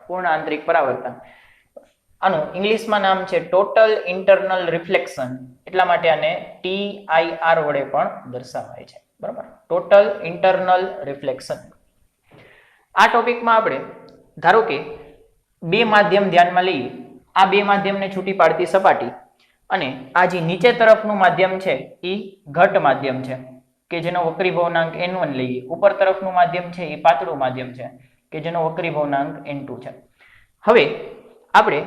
પૂર્ણ આંતરિક પરાવર્તન. આનું ઇંગ્લિશમાં નામ છે ટોટલ ઇન્ટરનલ રિફ્લેક્શન, એટલા માટે આને TIR વડે પણ દર્શાવાય છે. બરાબર, ટોટલ ઇન્ટરનલ રિફ્લેક્શન. આ ટોપિકમાં આપણે ધારો કે બે માધ્યમ ધ્યાનમાં લઈએ. આ બે માધ્યમને છૂટી પાડતી સપાટી અને આ જે નીચે તરફનું માધ્યમ છે એ ઘટ માધ્યમ છે કે જેનો વક્રી ભવનાંક N1 લઈએ. ઉપર તરફનું માધ્યમ છે એ પાતળું માધ્યમ છે કે જેનો વક્રી ભવનાંક N2 છે. હવે આપણે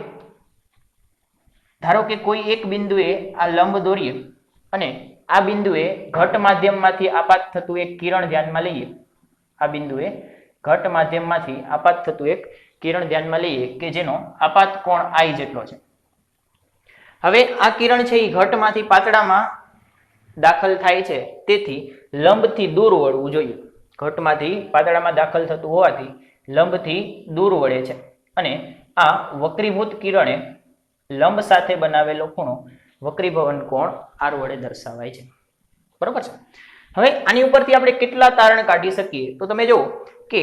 ધારો કે કોઈ એક બિંદુએ આ લંબ દોરીએ અને આ બિંદુએ ઘટ માધ્યમમાંથી આપાત થતું એક કિરણ ધ્યાનમાં લઈએ. આ બિંદુએ ઘટ માધ્યમમાંથી આપાત થતું એક કિરણ ધ્યાનમાં લઈએ કે જેનો આપાત કોણ I જેટલો છે. હવે આ કિરણ છે એ ઘટમાંથી પાતળામાં દાખલ થાય છે, તેથી લંબથી દૂર વળવું જોઈએ. ઘટમાંથી પાતળામાં દાખલ થતું હોવાથી લંબથી દૂર વળે છે અને આ વક્રીભૂત કિરણે લંબ સાથે બનાવેલો ખૂણો વક્રીભવન કોણ R વડે દર્શાવાય છે. બરોબર છે. હવે આની ઉપરથી આપણે કેટલા તારણ કાઢી શકીએ? તો તમે જુઓ કે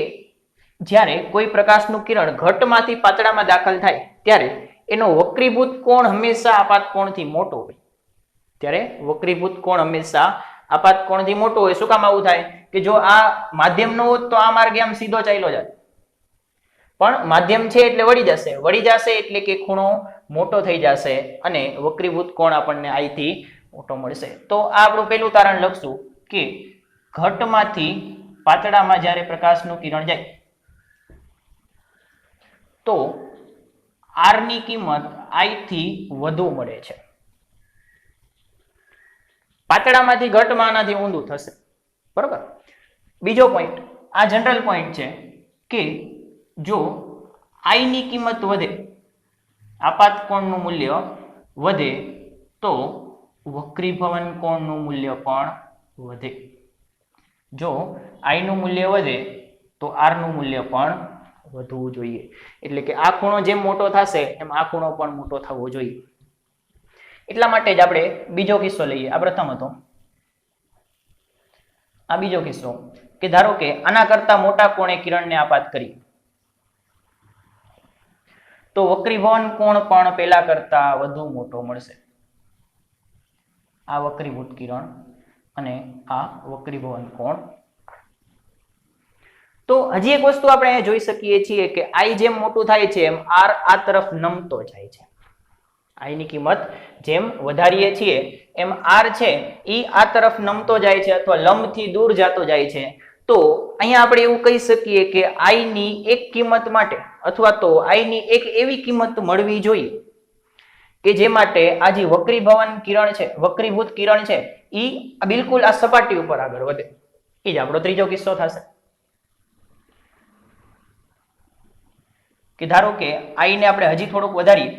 જ્યારે કોઈ પ્રકાશનું કિરણ ઘટમાંથી પાતળામાં દાખલ થાય ત્યારે એનો વક્રીભૂત કોણ હંમેશા આપાત કોણથી મોટો હોય. ત્યારે વક્રીભૂત કોણ હંમેશા આપાત કોણથી મોટો હોય. શું કામ આવું થાય? કે જો આ માધ્યમ ન હોત તો આ માર્ગે આમ સીધો ચાલ્યો જાય, પણ માધ્યમ છે એટલે વળી જશે એટલે કે ખૂણો મોટો થઈ જશે અને વક્રીભૂત કોણ આપણને I થી મોટો મળશે. તો આ આપણું પહેલું તારણ લખશું કે ઘટમાંથી પાતળામાં જ્યારે પ્રકાશનું કિરણ જાય તો R ની કિંમત I થી વધુ મળે છે. પાતળામાંથી ઘટમાં આનાથી ઊંધું થશે. બરોબર. બીજો પોઈન્ટ, આ જનરલ પોઈન્ટ છે કે જો I ની કિંમત વધે, આપાત કોણનું મૂલ્ય વધે તો વક્રીભવન કોણનું મૂલ્ય પણ વધે. જો I નું મૂલ્ય વધે તો R નું મૂલ્ય પણ વધવું જોઈએ. એટલે કે આ ખૂણો જેમ મોટો થશે એમ આ ખૂણો પણ મોટો થવો જોઈએ. એટલા માટે જ આપણે બીજો કિસ્સો લઈએ. આ પ્રથમ હતો, આ બીજો કિસ્સો કે ધારો કે આના કરતા મોટા કોણે કિરણને આપાત કરી તો વક્રીભવન કોણ પણ પેલા કરતા વધુ મોટો મળશે. આ વક્રીભૂત કિરણ અને આ વક્રીભવન કોણ. તો હજી એક વસ્તુ આપણે અહીંયા જોઈ શકીએ છીએ કે I જેમ મોટું થાય છે એમ R આ તરફ નમતો જાય છે. I ની કિંમત જેમ વધારીએ છીએ એમ R છે એ આ તરફ નમતો જાય છે અથવા લંબથી દૂર જતો જાય છે. તો અહીંયા આપણે એવું કહી શકીએ કે I ની એક કિંમત માટે અથવા તો I ની એક એવી કિંમત મળવી જોઈએ કે જે માટે આ જે વક્રીભવન કિરણ છે, વક્રીભૂત કિરણ છે એ બિલકુલ આ સપાટી ઉપર આગળ વધે. એ જ આપણો ત્રીજો કિસ્સો થશે કે ધારો કે I ને આપણે હજી થોડુંક વધારીએ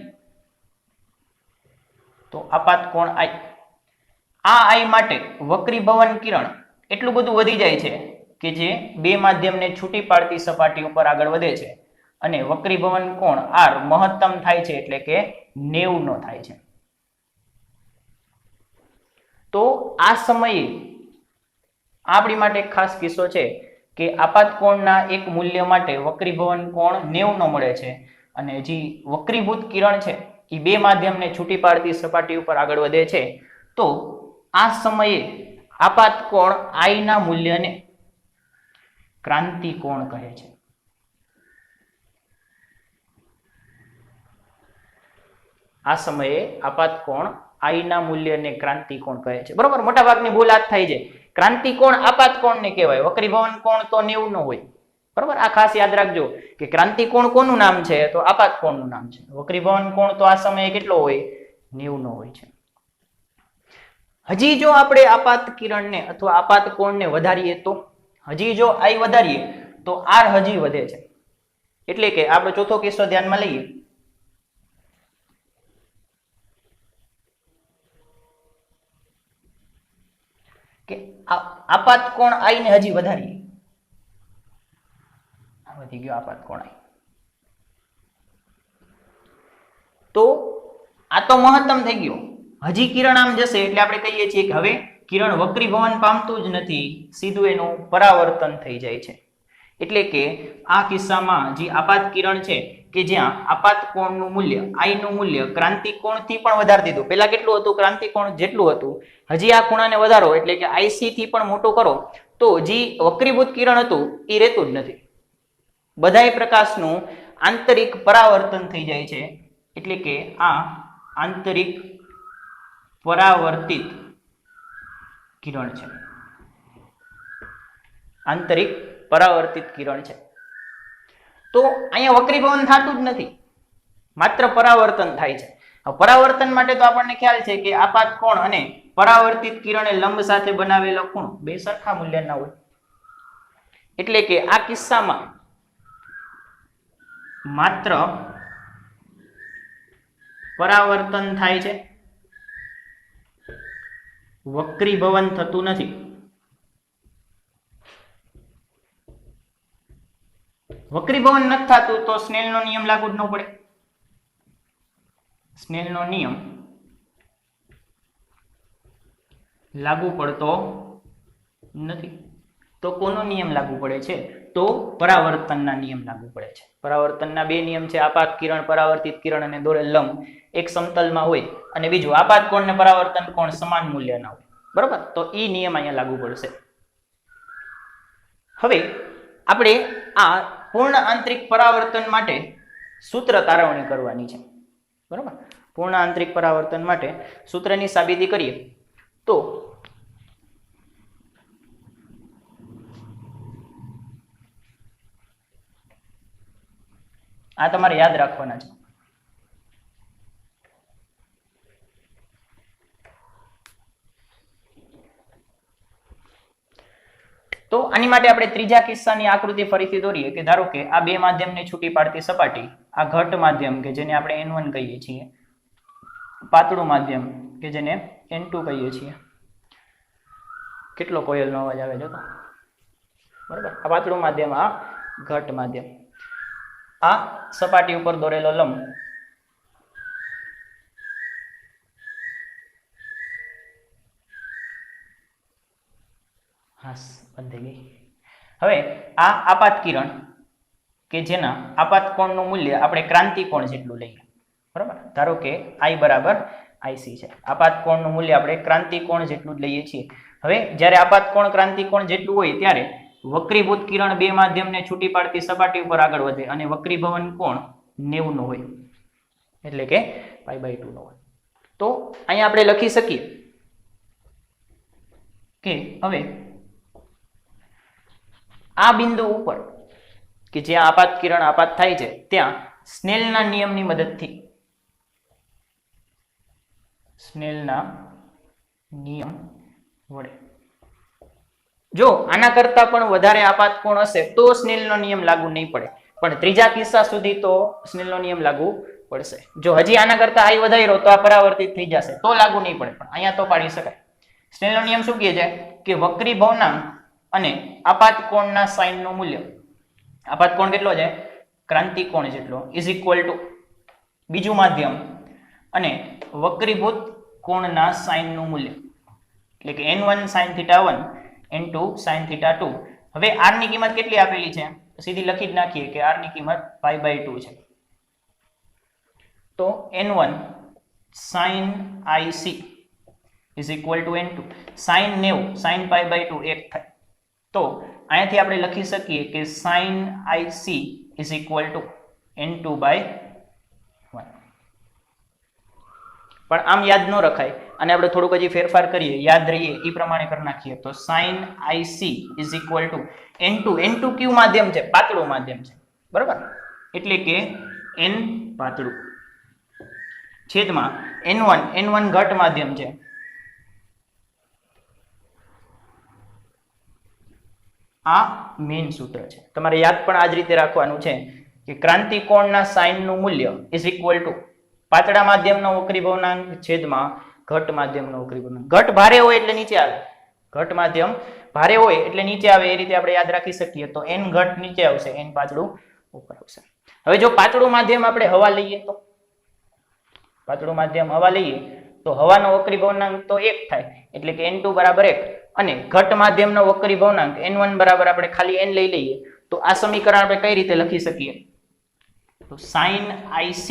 તો આપાત કોણ I. આ I માટે વક્રીભવન કિરણ એટલું બધું વધી જાય છે કે જે બે માધ્યમને છૂટી પાડતી સપાટી ઉપર આગળ વધે છે અને વક્રીભવન કોણ R મહત્તમ થાય છે એટલે કે 90 નો થાય છે. તો આ સમયે આપણી માટે એક ખાસ કિસ્સો છે કે આપાત કોણના એક મૂલ્ય માટે વક્રીભવન કોણ 90 નો મળે છે અને જે વક્રીભૂત કિરણ છે એ બે માધ્યમને છૂટી પાડતી સપાટી ઉપર આગળ વધે છે. તો આ સમયે આપાત કોણ I ના મૂલ્યને ક્રાંતિ કોણ કહે છે. આ સમયે આપાત કોણ I ના મૂલ્યને ક્રાંતિ કોણ કહે છે. બરોબર. મોટા ભાગની ભૂલ આ થાય છે. ક્રાંતિ કોણ આપાત કોણને કહેવાય, વક્રીભવન કોણ તો 90 નો હોય. બરોબર. આ ખાસ યાદ રાખજો કે ક્રાંતિ કોણ કોનું નામ છે તો આપાત કોણનું નામ છે. વક્રીભવન કોણ તો આ સમયે કેટલો હોય? 90 નો હોય છે. હજી જો આપણે આપાત કિરણને અથવા આપાત કોણને વધારીએ તો હજી જો I વધારીએ તો R હજી વધે છે. એટલે કે આપણે ચોથો કિસ્સો ધ્યાનમાં લઈએ કે આપાત કોણ I ને હજી વધારીએ. વધી ગયો આપાત કોણ I. તો આ તો મહત્તમ થઈ ગયો. હજી કિરણ આમ જશે એટલે આપણે કહીએ છીએ કે હવે કિરણ વક્રીભવન પામતું જ નથી, સીધું એનું પરાવર્તન થઈ જાય છે. એટલે કે આ કિસ્સામાં જે આપાત કિરણ છે કે જ્યાં આપાત કોણનું મૂલ્ય I નું મૂલ્ય ક્રાંતિ કોણથી પણ વધારી દીધું. પહેલા કેટલું હતું? ક્રાંતિ કોણ જેટલું હતું. હજી આ ખૂણાને વધારો એટલે કે IC થી પણ મોટો કરો તો જે વક્રીભૂત કિરણ હતું એ રહેતું જ નથી. બધાય પ્રકાશનું આંતરિક પરાવર્તન થઈ જાય છે. એટલે કે આ આંતરિક પરાવર્તિત કિરણ છે. આંતરિક પરાવર્તિત કિરણ છે. તો અહીંયા વક્રીભવન થતું જ નથી, માત્ર પરાવર્તન થાય છે. પરાવર્તન માટે તો આપણને ખ્યાલ છે કે આપાત કોણ અને પરાવર્તિત કિરણ એ લંબ સાથે બનાવેલો ખૂણો બે સરખા મૂલ્યના હોય. એટલે કે આ કિસ્સામાં માત્ર પરાવર્તન થાય છે, વક્રીભવન થતું નથી. વક્રીભવન નથી થતું તો સ્નેલનો નિયમ લાગુ જ ન પડે. સ્નેલનો નિયમ લાગુ પડતો નથી. તો કોનો નિયમ લાગુ પડે છે? તો પરાવર્તનના નિયમ લાગુ પડે છે. પરાવર્તનના બે નિયમ છે, આપાત કિરણ, પરાવર્તિત કિરણ અને દોરેલ લંબ એક સમતલમાં હોય અને બીજું આપાત કોણ ને પરાવર્તન કોણ સમાન મૂલ્યના હોય. બરોબર? તો એ નિયમ અહીંયા લાગુ પડશે. હવે આપણે આ પૂર્ણ આંતરિક પરાવર્તન માટે સૂત્ર તારવણી કરવાની છે. બરોબર? પૂર્ણ આંતરિક પરાવર્તન માટે સૂત્રની સાબિતી કરીએ તો આ તમારે યાદ રાખવાના છે. તો આની માટે આપણે ત્રીજા કિસ્સાની આકૃતિ ફરીથી દોરીએ કે ધારો કે આ બે માધ્યમને છૂટી પાડતી સપાટી, આ ઘટ માધ્યમ કે જેને આપણે N1 કહીએ છીએ, પાતળું માધ્યમ કે જેને N2 કહીએ છીએ. કેટલો કોયલનો અવાજ આવે જો તો. બરાબર? આ પાતળું માધ્યમ, આ ઘટ માધ્યમ. આ સપાટી ઉપર દોરેલો લંબ બંધ ગઈ. હવે આ આપાત કિરણ કે જેના આપાત કોણનું મૂલ્ય આપણે ક્રાંતિ કોણ જેટલું લઈએ. બરાબર? ધારો કે I બરાબર IC છે. આપાત કોણનું મૂલ્ય આપણે ક્રાંતિ કોણ જેટલું જ લઈએ છીએ. હવે જ્યારે આપાત કોણ ક્રાંતિ કોણ જેટલું હોય ત્યારે વક્રીભૂત કિરણ બે માધ્યમને છૂટી પાડતી સપાટી ઉપર આગળ વધે અને વક્રીભવન કોણ 90 નો હોય, એટલે કે π/2 નો હોય. તો અહીંયા આપણે લખી શકીએ કે હવે આ બિંદુ ઉપર કે જ્યાં આપાત કિરણ આપાત થાય છે ત્યાં સ્નેલના નિયમની મદદથી, સ્નેલના નિયમ વડે જો આના કરતા પણ વધારે આપાત કોણ હશે તો સ્નેલનો નિયમ લાગુ નહીં પડે, પણ ત્રીજા કિસ્સા સુધી તો સ્નેલનો નિયમ લાગુ પડશે. જો હજી આના કરતા I વધાર્યો તો આ પરાવર્તિત થઈ જશે તો લાગુ નહીં પડે, પણ અહીંયા તો પાડી શકાય. સ્નેલનો નિયમ શું કહે છે કે વક્રીભવનાંક અને આપાત કોણના સાઇનનું મૂલ્ય, આપાત કોણ કેટલો છે? ક્રાંતિ કોણ જેટલો, ઇઝ ઇક્વલ ટુ બીજું માધ્યમ અને વક્રીભૂત કોણના સાઇનનું મૂલ્ય, એટલે કે N1 sin θ1 N2 sin θ2. હવે r ની કિંમત કેટલી આપેલી છે? સીધી લખી જ નાખીએ કે r ની કિંમત π/2 છે. તો N1 sin IC is equal to N2 sin 90 sin π/2 1 થાય. તો અહીંયાથી આપણે લખી શકીએ કે sin IC is equal to N2/1. પણ આમ યાદ ન રખાય અને આપણે થોડુંક હજી ફેરફાર કરીએ, યાદ રહીએ એ પ્રમાણે કરી નાખીએ તો sin IC is equal to N2. N2 કયું માધ્યમ છે? પાતળું માધ્યમ છે. બરાબર? એટલે કે N પાતળું છેદમાં N1 ઘટ માધ્યમ છે. આ મેઇન સૂત્ર છે. તમારે યાદ પણ આ જ રીતે રાખવાનું છે કે ક્રાંતિ કોણના સાઇનનું મૂલ્ય ઇઝ ઇક્વલ ટુ પાતળા માધ્યમનો વક્રીભવનાંક છેદમાં ઘટ માધ્યમનો વક્રીભવનાંક. ઘટ ભારે હોય એટલે નીચે આવે, ઘટ માધ્યમ ભારે હોય એટલે નીચે આવે, એ રીતે આપણે યાદ રાખી શકીએ. તો N ઘટ નીચે આવશે, N પાતળું ઉપર આવશે. હવે જો પાતળું માધ્યમ આપણે હવા લઈએ તો, પાતળું માધ્યમ હવા લઈએ તો હવાનો વક્રીભવનાંક તો 1 થાય, એટલે કે N2 બરાબર 1 અને ઘટ માધ્યમનો વક્રીભવનાંક N1 બરાબર આપણે ખાલી N લઈ લઈએ તો આ સમીકરણ આપણે કઈ રીતે લખી શકીએ? તો sin IC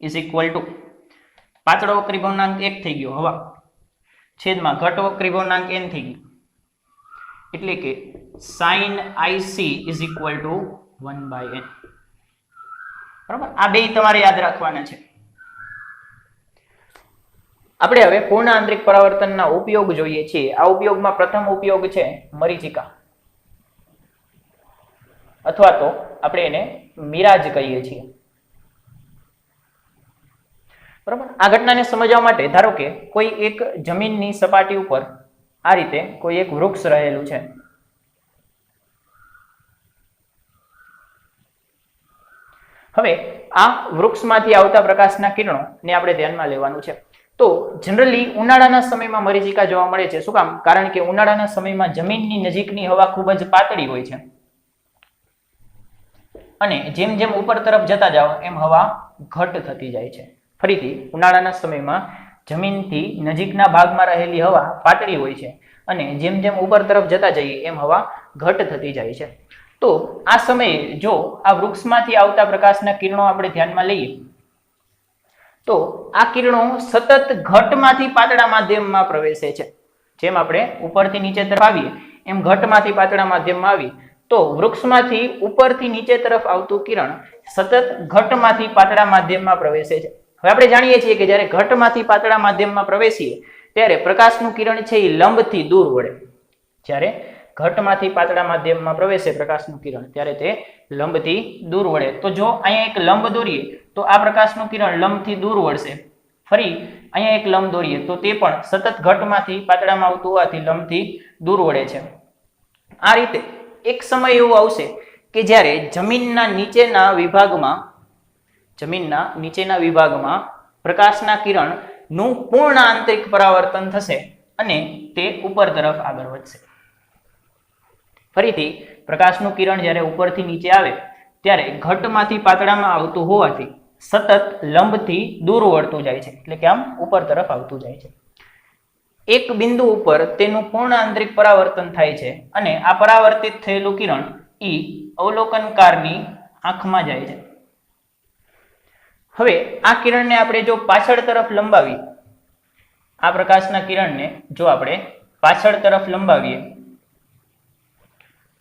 is equal to પાતળો વક્રી ભવનાંક 1 થઈ ગયો હવા છેદમાં ઘટ વક્રી ભવનાંક n થઈ ગયો, એટલે કે sin IC is equal to 1/n. બરાબર, આ બે તમારે યાદ રાખવાના છે. આપણે હવે પૂર્ણ આંતરિક પરાવર્તનના ઉપયોગ જોઈએ છીએ. આ ઉપયોગમાં પ્રથમ ઉપયોગ છે મરીચિકા, અથવા તો આપણે એને મિરાજ કહીએ છીએ. બરાબર, આ ઘટનાને સમજવા માટે ધારો કે કોઈ એક જમીનની સપાટી ઉપર આ રીતે કોઈ એક વૃક્ષ રહેલું છે. હવે આ વૃક્ષમાંથી આવતા પ્રકાશના કિરણો ને આપણે ધ્યાનમાં લેવાનું છે. તો જનરલી ઉનાળાના સમયમાં મરીચિકા જોવા મળે છે. શું કામ? કારણ કે ઉનાળાના સમયમાં જમીનની નજીકની હવા ખૂબ જ પાતળી હોય છે અને જેમ જેમ ઉપર તરફ જતા જાઓ એમ હવા ઘટ થતી જાય છે. ફરીથી, ઉનાળાના સમયમાં જમીનથી નજીકના ભાગમાં રહેલી હવા પાતળી હોય છે અને જેમ જેમ ઉપર તરફ જતા જઈએ એમ હવા ઘટ થતી જાય છે. તો આ સમયે જો આ વૃક્ષમાંથી આવતા પ્રકાશના કિરણો આપણે ધ્યાનમાં લઈએ તો આ કિરણો સતત ઘટમાંથી પાતળા માધ્યમમાં પ્રવેશે છે. જેમ આપણે ઉપરથી નીચે તરફ આવીએ એમ ઘટમાંથી પાતળા માધ્યમમાં આવીએ તો વૃક્ષમાંથી ઉપરથી નીચે તરફ આવતું કિરણ સતત ઘટમાંથી પાતળા માધ્યમમાં પ્રવેશે છે. હવે આપણે જાણીએ છીએ કે જ્યારે ઘટમાંથી પાતળા માધ્યમમાં પ્રવેશીએ ત્યારે પ્રકાશનું કિરણ છે એ લંબથી દૂર વળે. જ્યારે ઘટમાંથી પાતળા માધ્યમમાં પ્રવેશે પ્રકાશનું કિરણ ત્યારે તે લંબથી દૂર વળે. તો જો અહીંયા એક લંબ દોરીએ તો આ પ્રકાશનું કિરણ લંબથી દૂર વળશે. ફરી અહીંયા એક લંબ દોરીએ તો તે પણ સતત ઘટમાંથી પાતળામાં આવતું હોવાથી લંબથી દૂર વળે છે. આ રીતે એક સમય એવો આવશે કે જ્યારે જમીનના નીચેના વિભાગમાં પ્રકાશના કિરણનું પૂર્ણ આંતરિક પરાવર્તન થશે અને તે ઉપર તરફ આગળ વધશે. ફરીથી પ્રકાશનું કિરણ જ્યારે ઉપરથી નીચે આવે ત્યારે ઘટમાંથી પાતળામાં આવતું હોવાથી સતત લંબથી દૂર વળતું જાય છે, એટલે કે આમ ઉપર તરફ આવતું જાય છે. એક બિંદુ ઉપર તેનું પૂર્ણ આંતરિક પરાવર્તન થાય છે અને આ પરાવર્તિત થયેલું કિરણ અવલોકનકારની આંખમાં જાય છે. હવે આ કિરણને આપણે જો પાછળ તરફ લંબાવીએ, આ પ્રકાશના કિરણને જો આપણે પાછળ તરફ લંબાવીએ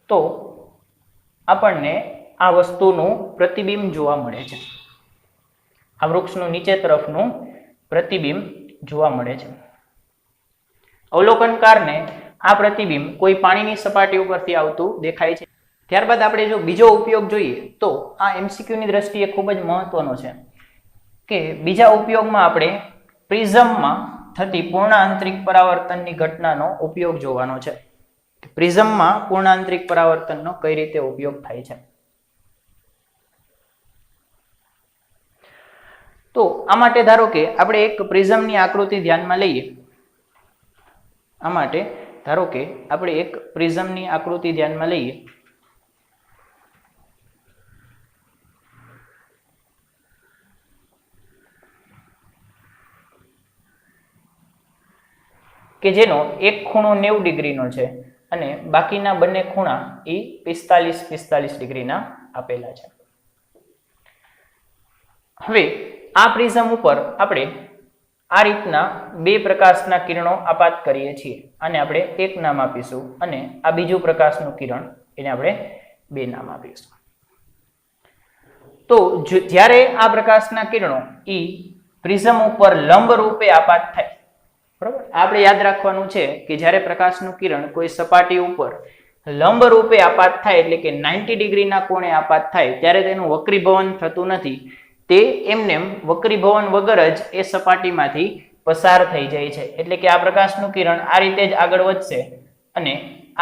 તો આપણને આ વસ્તુનું પ્રતિબિંબ જોવા મળે છે. આ વૃક્ષનું નીચે તરફનું પ્રતિબિંબ જોવા મળે છે. અવલોકનકારને આ પ્રતિબિંબ કોઈ પાણીની સપાટી ઉપરથી આવતું દેખાય છે. ત્યારબાદ આપણે જો બીજો ઉપયોગ જોઈએ તો આ MCQ ની દ્રષ્ટિએ ખૂબ જ મહત્વનો છે કે બીજા ઉપયોગમાં આપણે પ્રિઝમમાં થતી પૂર્ણ આંતરિક પરાવર્તનની ઘટનાનો ઉપયોગ જોવાનો છે. પ્રિઝમમાં પૂર્ણ આંતરિક પરાવર્તનનો કઈ રીતે ઉપયોગ થાય છે. તો આ માટે ધારો કે આપણે એક પ્રિઝમની આકૃતિ ધ્યાનમાં લઈએ. આ માટે ધારો કે આપણે એક પ્રિઝમની આકૃતિ ધ્યાનમાં લઈએ કે જેનો એક ખૂણો 90 ડિગ્રીનો છે અને બાકીના બંને ખૂણા એ 45 ડિગ્રીના આપેલા છે. હવે આ પ્રિઝમ ઉપર આપણે આ રીતના બે પ્રકાશના કિરણો આપાત કરીએ છીએ અને આપણે એક નામ આપીશું અને આ બીજું પ્રકાશનું કિરણ એને આપણે બે નામ આપીશું. તો જ્યારે આ પ્રકાશના કિરણો એ પ્રિઝમ ઉપર લંબ રૂપે આપાત થાય, બરાબર, આપણે યાદ રાખવાનું છે કે જ્યારે પ્રકાશનું કિરણ કોઈ સપાટી ઉપર લંબ રૂપે આપાત થાય એટલે કે 90 ડિગ્રીના કોણે આપાત થાય ત્યારે તેનું વક્રીભવન થતું નથી. તે એમનેમ વક્રીભવન વગર જ એ સપાટીમાંથી પસાર થઈ જાય છે. એટલે કે આ પ્રકાશનું કિરણ આ રીતે જ આગળ વધશે અને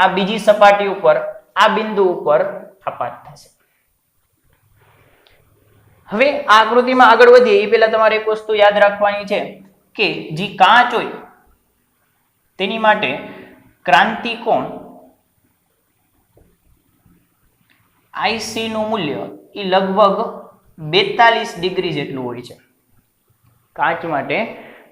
આ બીજી સપાટી ઉપર આ બિંદુ ઉપર આપાત થશે. હવે આ આકૃતિમાં આગળ વધીએ એ પહેલા તમારે એક વસ્તુ યાદ રાખવાની છે કે જે કાચ હોય તેની માટે ક્રાંતિકોણ IC નું મૂલ્ય એ લગભગ 42 ડિગ્રી જેટલું હોય છે. કાચ માટે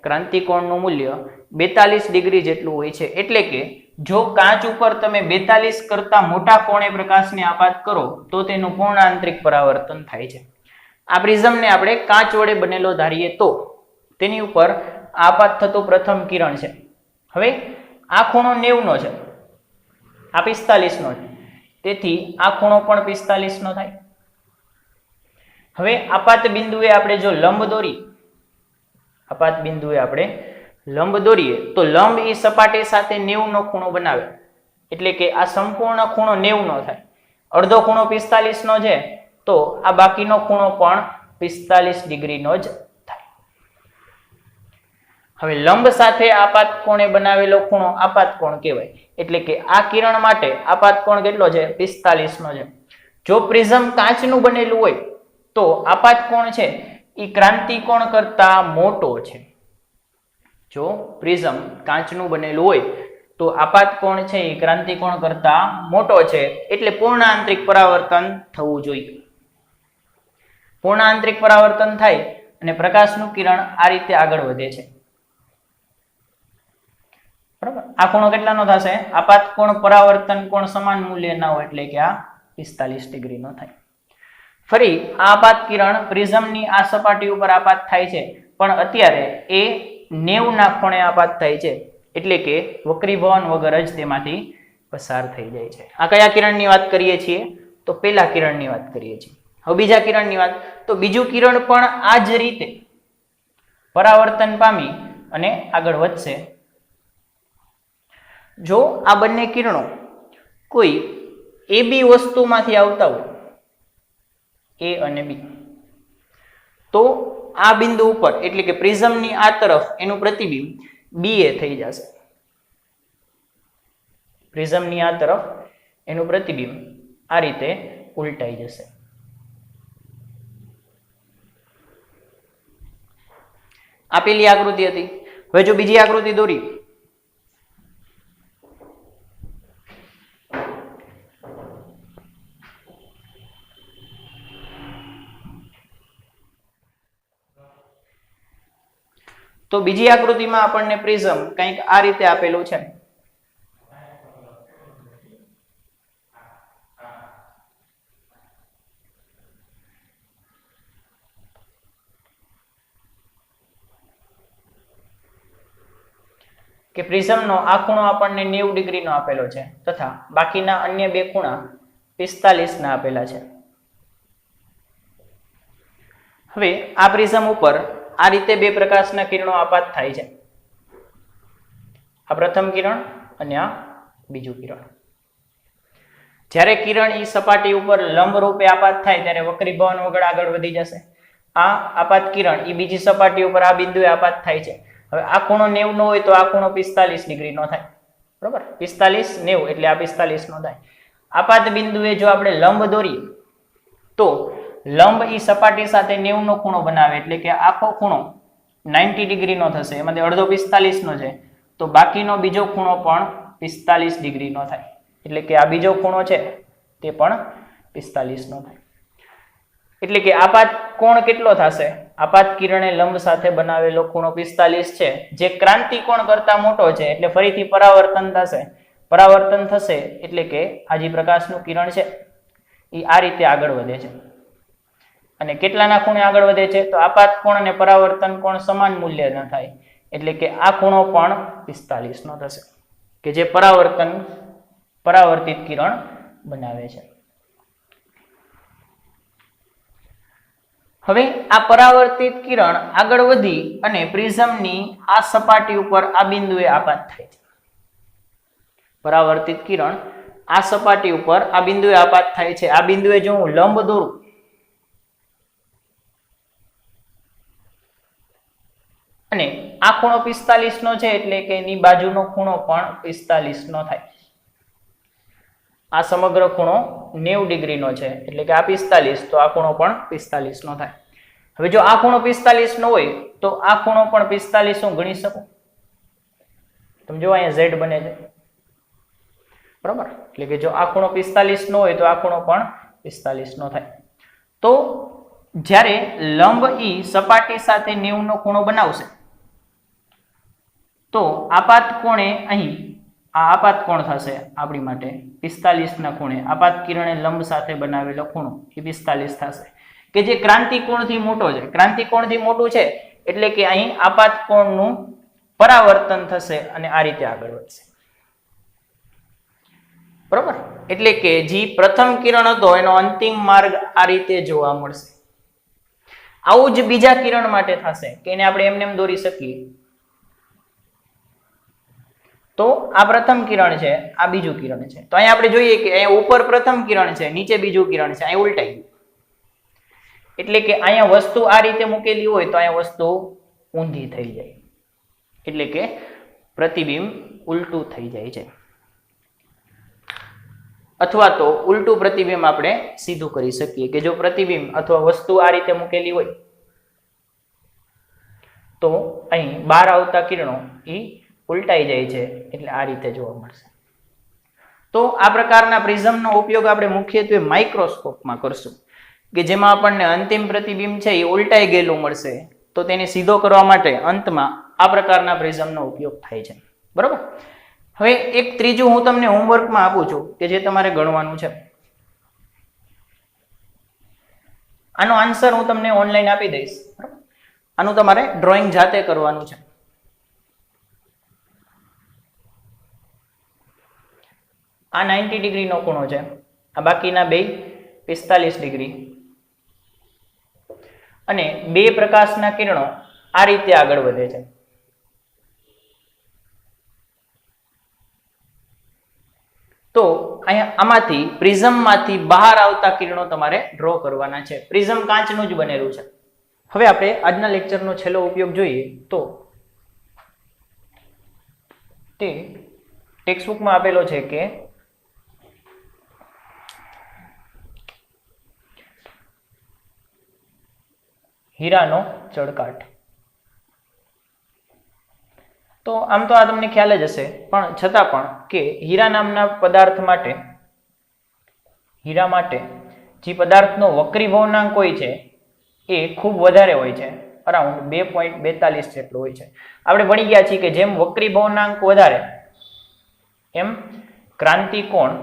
ક્રાંતિકોણનું મૂલ્ય 42 ડિગ્રી જેટલું હોય છે. એટલે કે જો કાચ ઉપર તમે 42 કરતા મોટા કોણે પ્રકાશને આપાત કરો તો તેનું પૂર્ણ આંતરિક પરાવર્તન થાય છે. આ પ્રિઝમને આપણે કાચ વડે બનેલો ધારીએ તો તેની ઉપર આપાત થતું પ્રથમ કિરણ છે. હવે આ ખૂણો 90 નો છે, આ 45 નો છે, તેથી આ ખૂણો પણ 45 નો થાય. હવે આપાત બિંદુએ આપણે જો લંબ દોરી, આપાત બિંદુએ આપણે લંબ દોરીએ તો લંબ એ સપાટી સાથે 90 નો ખૂણો બનાવે, એટલે કે આ સંપૂર્ણ ખૂણો 90 નો થાય. અડધો ખૂણો 45 નો છે તો આ બાકીનો ખૂણો પણ 45 ડિગ્રીનો જ થાય. હવે લંબ સાથે આપાત કોણે બનાવેલો ખૂણો આપાત કોણ કહેવાય, એટલે કે આ કિરણ માટે આપાત કોણ કેટલો છે? 45 નો છે. જો પ્રિઝમ કાચનું બનેલું હોય તો આપાત કોણ છે એ ક્રાંતિ કોણ કરતા મોટો છે. જો પ્રિઝમ કાચનું બનેલું હોય તો આપાત કોણ છે એ ક્રાંતિ કોણ કરતા મોટો છે, એટલે પૂર્ણ આંતરિક પરાવર્તન થવું જોઈએ. પૂર્ણ આંતરિક પરાવર્તન થાય અને પ્રકાશનું કિરણ આ રીતે આગળ વધે છે. બરાબર, આ ખૂણો કેટલાનો થશે? આપાત કોણ પરાવર્તન કોણ સમાન મૂલ્યના હોય, એટલે કે આ 45 ડિગ્રીનો થાય. ફરી આ આપાત કિરણ પ્રિઝમની આ સપાટી ઉપર આપાત થાય છે, પણ અત્યારે એ 90 ના ખૂણે આપાત થાય છે, એટલે કે વક્રીભવન વગર જ તેમાંથી પસાર થઈ જાય છે. આ કયા કિરણની વાત કરીએ છીએ? તો પહેલા કિરણની વાત કરીએ છીએ. હવે બીજા કિરણની વાત, તો બીજું કિરણ પણ આ જ રીતે પરાવર્તન પામી અને આગળ વધશે. જો આ બંને કિરણો કોઈ એ બી વસ્તુમાંથી આવતા હોય, એ અને બી, તો આ બિંદુ ઉપર એટલે કે પ્રિઝમની આ તરફ એનું પ્રતિબિંબ બી એ થઈ જશે. પ્રિઝમની આ તરફ એનું પ્રતિબિંબ આ રીતે ઉલટાઈ જશે. આ પેલી આકૃતિ હતી. હવે જો બીજી આકૃતિ દોરી, તો બીજી આકૃતિમાં આપણને પ્રિઝમ કંઈક આ રીતે આપેલું છે. કે પ્રિઝમનો આ ખૂણો આપણને 90 ડિગ્રીનો આપેલો છે તથા બાકીના અન્ય બે ખૂણા 45 ના આપેલા છે. હવે આ પ્રિઝમ ઉપર આ રીતે બે પ્રકાશના કિરણો આપાત થાય છે. આ પ્રથમ કિરણ અને આ બીજું કિરણ. જ્યારે કિરણ એ સપાટી ઉપર લંબ રૂપે આપાત થાય ત્યારે વક્રીભવન વગર આગળ વધી જશે. આ આપાત કિરણ એ બીજી સપાટી ઉપર આ બિંદુએ આપાત થાય છે. હવે આ ખૂણો 90 નો હોય તો આ ખૂણો 45 ડિગ્રીનો થાય. બરોબર, 45 90 એટલે આ 45 નો થાય. આપાત બિંદુએ જો આપણે લંબ દોરીએ તો લંબ એ સપાટી સાથે 90 નો ખૂણો બનાવે, એટલે કે આખો ખૂણો 90 ડિગ્રીનો થશે. એમાંથી અડધો 45 નો છે તો બાકીનો બીજો ખૂણો પણ 45 ડિગ્રીનો થાય, એટલે કે આ બીજો ખૂણો છે તે પણ 45 નો થાય. એટલે કે આપાત કોણ કેટલો થશે? આપાત કિરણે લંબ સાથે બનાવેલો ખૂણો 45 છે, જે ક્રાંતિ કોણ કરતા મોટો છે, એટલે ફરીથી પરાવર્તન થશે. પરાવર્તન થશે એટલે કે આ જે પ્રકાશનું કિરણ છે એ આ રીતે આગળ વધે છે. અને કેટલાના ખૂણે આગળ વધે છે? તો આપાત કોણ અને પરાવર્તન કોણ સમાન મૂલ્યના થાય, એટલે કે આ ખૂણો પણ 45 નો થશે, કે જે પરાવર્તિત કિરણ બનાવે છે. હવે આ પરાવર્તિત કિરણ આગળ વધી અને પ્રિઝમની આ સપાટી ઉપર આ બિંદુએ આપાત થાય છે. પરાવર્તિત કિરણ આ સપાટી ઉપર આ બિંદુએ આપાત થાય છે. આ બિંદુએ જો હું લંબ દોરું અને આ ખૂણો 45 નો છે, એટલે કે એની બાજુનો ખૂણો પણ 45 નો થાય. આ સમગ્ર ખૂણો 90 ડિગ્રીનો છે, એટલે કે આ 45, તો આ ખૂણો પણ 45 નો થાય. હવે જો આ ખૂણો 45 નો હોય તો આ ખૂણો પણ 45 હું ગણી શકું. તમે જો અહીંયા z બને છે, બરાબર, એટલે કે જો આ ખૂણો 45 નો હોય તો આ ખૂણો પણ 45 નો થાય. તો જ્યારે લંબ ઈ સપાટી સાથે 90 નો ખૂણો બનાવશે તો આપાત કોણે અહીં આ આપાત કોણ થશે આપણી માટે 45 ના ખૂણે આપાત કિરણે લંબ સાથે બનાવેલો ખૂણો એ 45 થશે કે જે ક્રાંતિકોણથી મોટો છે. ક્રાંતિકોણથી મોટું છે એટલે કે અહીં આપાત કોણનું પરાવર્તન થશે અને આ રીતે આગળ વધશે. બરોબર, એટલે કે જે પ્રથમ કિરણ હતો એનો અંતિમ માર્ગ આ રીતે જોવા મળશે. આવું જ બીજા કિરણ માટે થશે કે એને આપણે એમને એમ દોરી શકીએ. તો આ પ્રથમ કિરણ છે, આ બીજું કિરણ છે. તો અહીંયા આપણે જોઈએ કે અહીંયા ઉપર પ્રથમ કિરણ છે, નીચે બીજું કિરણ છે, અહીંયા ઉલટાઈ ગયું. એટલે કે અહીંયા વસ્તુ આ રીતે મૂકેલી હોય તો અહીંયા વસ્તુ ઊંધી થઈ જાય, એટલે કે પ્રતિબિંબ ઉલટું થઈ જાય છે. અથવા તો ઉલટું પ્રતિબિંબ આપણે સીધું કરી શકીએ કે જો પ્રતિબિંબ અથવા વસ્તુ આ રીતે મૂકેલી હોય તો અહીં બહાર આવતા કિરણો એ ઉલટાઈ જાય છે, એટલે આ રીતે જોવા મળશે. તો આ પ્રકારના પ્રિઝમનો ઉપયોગ આપણે મુખ્યત્વે માઇક્રોસ્કોપમાં કરશું કે જેમાં આપણને અંતિમ પ્રતિબિંબ છે એ ઉલટાઈ ગયેલું મળશે, તો તેને સીધો કરવા માટે અંતમાં આ પ્રકારના પ્રિઝમનો ઉપયોગ થાય છે. બરોબર, હવે એક ત્રીજું હું તમને હોમવર્કમાં આપું છું કે જે તમારે ગણવાનું છે. આનો આન્સર હું તમને ઓનલાઈન આપી દઈશ. બરોબર, આનું તમારે ડ્રોઈંગ જાતે કરવાનું છે. આ 90 ડિગ્રીનો ખૂણો છે, આ બાકીના બે 45 ડિગ્રી, અને બે પ્રકાશના કિરણો આ રીતે આગળ વધે છે. તો અહીંયા આમાંથી પ્રિઝમમાંથી બહાર આવતા કિરણો તમારે ડ્રો કરવાના છે. પ્રિઝમ કાચનું જ બનેલું છે. હવે આપણે આજના લેક્ચરનો છેલ્લો ઉપયોગ જોઈએ તો તે ટેક્સ્ટબુકમાં આપેલો છે કે હીરાનો ચળકાટ. તો આમ તો આ તમને ખ્યાલ જ હશે, પણ છતાં પણ કે હીરા નામના પદાર્થ માટે, હીરા માટે જે પદાર્થનો વક્રીભવનાંક હોય છે એ ખૂબ વધારે હોય છે, અરાઉન્ડ 2.42 જેટલો હોય છે. આપણે ભણી ગયા છીએ કે જેમ વક્રીભવનાંક વધારે એમ ક્રાંતિકોણ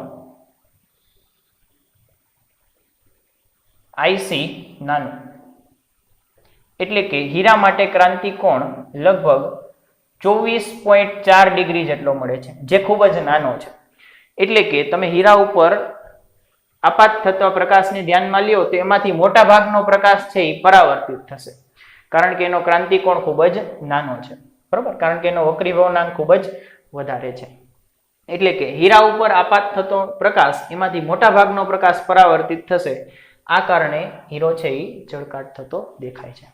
IC નાનું. એટલે કે હીરા માટે ક્રાંતિકોણ લગભગ 24.4 ડિગ્રી જેટલો મળે છે, જે ખૂબ જ નાનો છે. એટલે કે તમે હીરા ઉપર આપાત થતા પ્રકાશને ધ્યાનમાં લ્યો તો એમાંથી મોટા ભાગનો પ્રકાશ છે એ પરાવર્તિત થશે, કારણ કે એનો ક્રાંતિકોણ ખૂબ જ નાનો છે. બરોબર, કારણ કે એનો વક્રીભવનાંક ખૂબ જ વધારે છે. એટલે કે હીરા ઉપર આપાત થતો પ્રકાશ એમાંથી મોટા ભાગનો પ્રકાશ પરાવર્તિત થશે, આ કારણે હીરો છે એ ચળકાટ થતો દેખાય છે.